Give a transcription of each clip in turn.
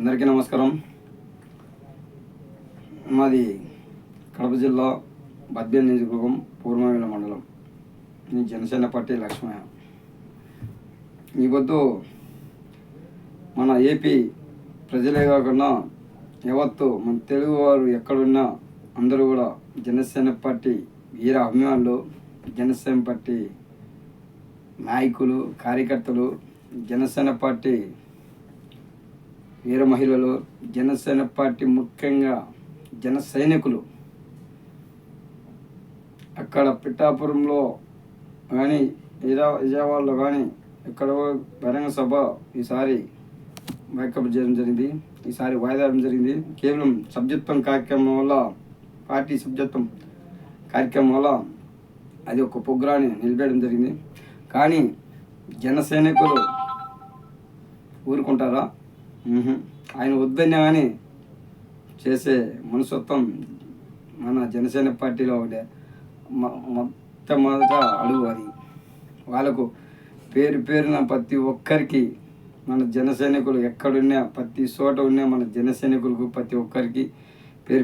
అందరికీ నమస్కారం. మాది కడప జిల్లా బద్వేల్ నియోజకవర్గం పూర్వవేల మండలం. ఈ జనసేన పార్టీ లక్ష్మయ్య. ఈ పొద్దు మన ఏపీ ప్రజలే కాకుండా యావత్తు మన తెలుగు వారు ఎక్కడున్నా అందరూ కూడా జనసేన పార్టీ వీర అభిమానులు, జనసేన పార్టీ నాయకులు, కార్యకర్తలు, జనసేన పార్టీ వీర మహిళలు, జనసేన పార్టీ ముఖ్యంగా జన సైనికులు అక్కడ పిఠాపురంలో కానీ విజయవాడలో కానీ ఎక్కడ బహిరంగ సభ ఈసారి బైకప్ చేయడం జరిగింది. ఈసారి వాయిదా జరిగింది. కేవలం సభ్యత్వం కార్యక్రమం వల్ల, పార్టీ సభ్యత్వం కార్యక్రమం వల్ల అది ఒక ప్రోగ్రాన్ని నిలిపేయడం జరిగింది. కానీ జన సైనికులు ఊరుకుంటారా? ఆయన వద్దన్నా కానీ చేసే మనస్తత్వం మన జనసేన పార్టీలో ఒకటే మొట్టమొదట అడుగు. అది వాళ్ళకు పేరున ప్రతి ఒక్కరికి మన జన సైనికులు ఎక్కడున్నా, ప్రతి చోట ఉన్నా మన జన సైనికులకు ప్రతి ఒక్కరికి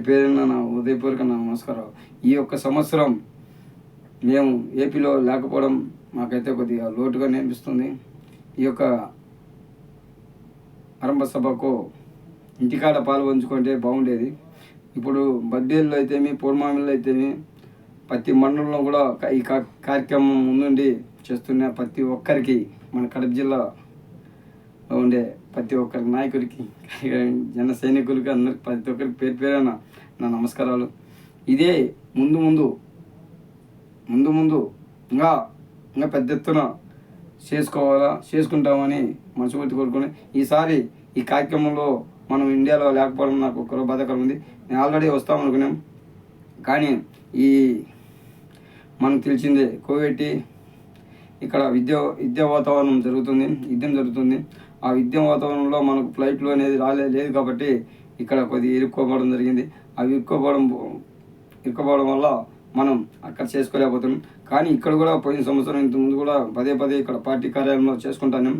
పేరున నా హృదయపూర్వక నమస్కారం. ఈ యొక్క సంవత్సరం మేము ఏపీలో లేకపోవడం మాకైతే కొద్దిగా లోటుగా అనిపిస్తుంది. ఈ యొక్క ఆరంభ సభకు ఇంటికాడ పాల్పంచుకుంటే బాగుండేది. ఇప్పుడు బద్వేల్లో అయితేమి, పూర్మామిల్లో అయితేమి ప్రతి మండలంలో కూడా ఈ కార్యక్రమం ముందుండి చేస్తున్న ప్రతి ఒక్కరికి, మన కడప జిల్లాలో ఉండే ప్రతి ఒక్కరి నాయకుడికి, జన సైనికులకి, అందరికి ప్రతి ఒక్కరికి పేరున నా నమస్కారాలు. ఇదే ముందు ఇంకా పెద్ద ఎత్తున చేసుకుంటామని మనస్ఫూర్తి కోరుకుని, ఈసారి ఈ కార్యక్రమంలో మనం ఇండియాలో లేకపోవడం నాకు ఒక బాధాకరం ఉంది. నేను ఆల్రెడీ వస్తామనుకున్నాం, కానీ ఈ మనకు తెలిసిందే కోవిడ్, ఇక్కడ విద్యా వాతావరణం యుద్ధం జరుగుతుంది. ఆ విద్యా వాతావరణంలో మనకు ఫ్లైట్లు అనేది లేదు కాబట్టి ఇక్కడ కొద్దిగా ఇరుక్కోపోవడం జరిగింది. అవి ఇరుక్కోపోవడం వల్ల మనం అక్కడ చేసుకోలేకపోతున్నాం. కానీ ఇక్కడ కూడా పోయిన సంవత్సరం ఇంతకుముందు కూడా పదే ఇక్కడ పార్టీ కార్యాలయంలో చేసుకుంటాను.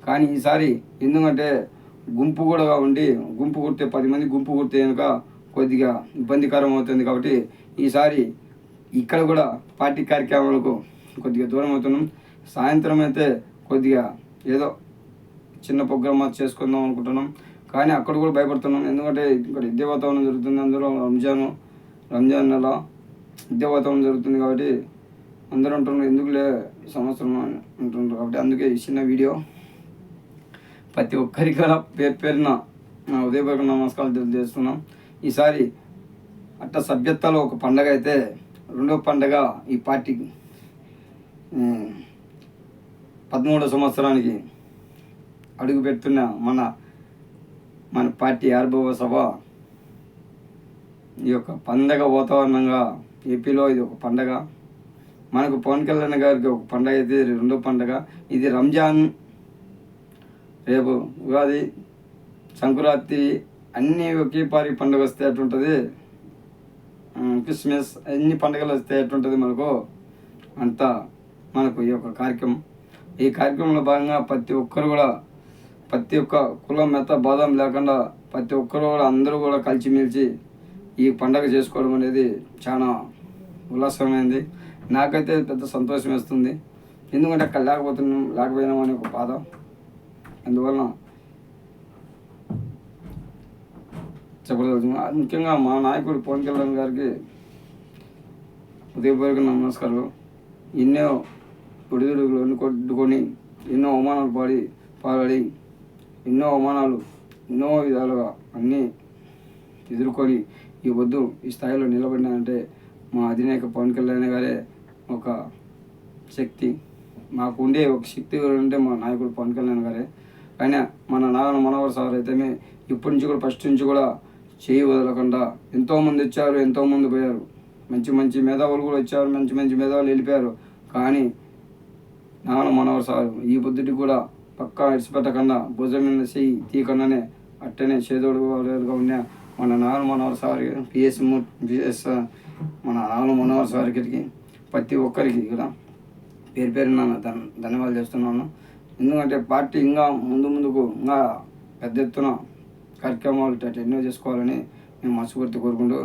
కానీ ఈసారి ఎందుకంటే గుంపు కూడా ఉండి, గుంపు కుడితే 10 మంది గుంపు కుడితే కనుక కొద్దిగా ఇబ్బందికరం అవుతుంది. కాబట్టి ఈసారి ఇక్కడ కూడా పార్టీ కార్యక్రమాలకు కొద్దిగా దూరం అవుతున్నాం. సాయంత్రం అయితే కొద్దిగా ఏదో చిన్న ప్రోగ్రామ్ చేసుకుందాం అనుకుంటున్నాం. కానీ అక్కడ కూడా భయపడుతున్నాం. ఎందుకంటే ఇక్కడ విద్యా వాతావరణం జరుగుతుంది. అందులో రంజాన్ నెల విద్యా వాతావరణం జరుగుతుంది కాబట్టి అందరూ అంటున్నారు ఎందుకులే ఈ సంవత్సరం అంటున్నారు. కాబట్టి అందుకే ఈ చిన్న వీడియో ప్రతి ఒక్కరికి పేరున నా ఉదయపూర్వక నమస్కారాలు తెలియజేస్తున్నాం. ఈసారి అట్ట సభ్యత్వాలు ఒక పండగ అయితే, రెండో పండగ ఈ పార్టీకి 13వ సంవత్సరానికి అడుగు పెడుతున్న మన పార్టీ ఆవిర్భావ సభ ఈ యొక్క పండగ వాతావరణంగా ఏపీలో ఇది ఒక పండగ. మనకు పవన్ కళ్యాణ్ గారికి ఒక పండగ అయితే రెండో పండగ. ఇది రంజాన్, రేపు ఉగాది, సంక్రాంతి అన్నీ ఒకేపారి పండుగ వస్తే అట్టుంటుంది. క్రిస్మస్ అన్ని పండుగలు వస్తే అట్టుంటుంది. మనకు అంతా మనకు ఈ యొక్క కార్యక్రమం. ఈ కార్యక్రమంలో భాగంగా ప్రతి ఒక్కరు కూడా, ప్రతి ఒక్క కులం మెత్త బాధం లేకుండా ప్రతి ఒక్కరు కూడా అందరూ కూడా కలిసిమెలిసి ఈ పండగ చేసుకోవడం అనేది చాలా ఉల్లాసమైంది. నాకైతే పెద్ద సంతోషం వేస్తుంది. ఎందుకంటే అక్కడ లేకపోయినాం అనే ఒక బాధ. అందువలన చెప్పలేదు. ముఖ్యంగా మా నాయకుడు పవన్ కళ్యాణ్ గారికి ఉదయపూర్వక నమస్కారాలు. ఎన్నో ఒడిదుడుకులు కొట్టుకొని, ఎన్నో అవమానాలు పాడి ఎన్నో అవమానాలు ఎన్నో విధాలుగా అన్నీ ఎదుర్కొని ఈ వద్దు ఈ స్థాయిలో నిలబడినారంటే మా అధినాయక పవన్ కళ్యాణ్ గారే ఒక శక్తి. మాకు ఉండే ఒక శక్తి ఉంటే మా నాయకుడు పవన్ కళ్యాణ్ గారే. కానీ మన నాగన మనోహర్ సార్ అయితే ఇప్పటి నుంచి కూడా ఫస్ట్ నుంచి కూడా చేయి వదలకుండా ఎంతోమంది వచ్చారు, ఎంతోమంది పోయారు. మంచి మేధావులు కూడా వచ్చారు, మంచి మేధావులు వెళ్ళిపోయారు. కానీ నాగన మనోహర్ సార్ ఈ పొద్దుటికి కూడా పక్కా ఇడిచిపెట్టకుండా, భుజం మీద చేయి తీయకుండానే అట్టనే చేదోడుగా ఉన్న మన నాగన మనోహర్ సార్, పిఎస్ మన నాగన మనోహర్ సార్కి ప్రతి ఒక్కరికి కూడా పేరున ధన్యవాదాలు చేస్తున్నాను. ఎందుకంటే పార్టీ ఇంకా ముందుకు ఇంకా పెద్ద ఎత్తున కార్యక్రమాలు ఎన్నో చేసుకోవాలని మేము మనస్ఫూర్తి కోరుకుంటూ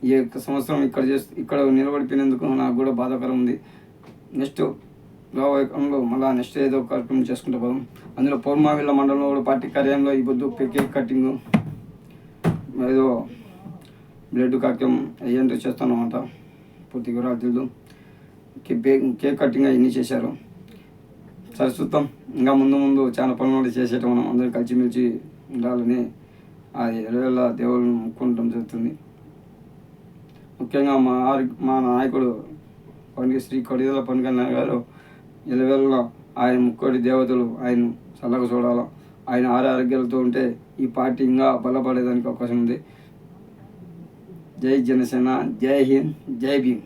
ఈ యొక్క సంవత్సరం ఇక్కడ నిలబడిపోయినందుకు నాకు కూడా బాధాకరం ఉంది. నెక్స్ట్ రాబోయేలో మళ్ళీ నెక్స్ట్ ఏదో కార్యక్రమం చేసుకుంటూ పోదాం. అందులో పౌర్మావిల్ల మండలంలో కూడా పార్టీ కార్యాలయంలో ఈ పొద్దు కేక్ కటింగ్ ఏదో బ్లడ్ కార్యక్రమం ఏంటో చేస్తానమాట. పూర్తి వివరాలు తెలియదు. కేక్ కటింగ్ అవన్నీ చేశారు. సరే చూద్దాం, ఇంకా ముందు చాలా పనులు చేసేట మనం అందరం కలిసిమెలిసి ఉండాలని అది ఎలవేళ దేవుళ్ళని మొక్కుకుంటాం జరుగుతుంది. ముఖ్యంగా మా నాయకుడు శ్రీ కొడిదల పవన్ కళ్యాణ్ గారు ఎలవేళ ఆయన ముక్కోడి దేవతలు ఆయన చల్లగా చూడాలా. ఆయన ఆరోగ్యాలతో ఉంటే ఈ పార్టీ ఇంకా బలపడేదానికి అవకాశం ఉంది. జై జనసేన, జై హింద్, జై భీమ్.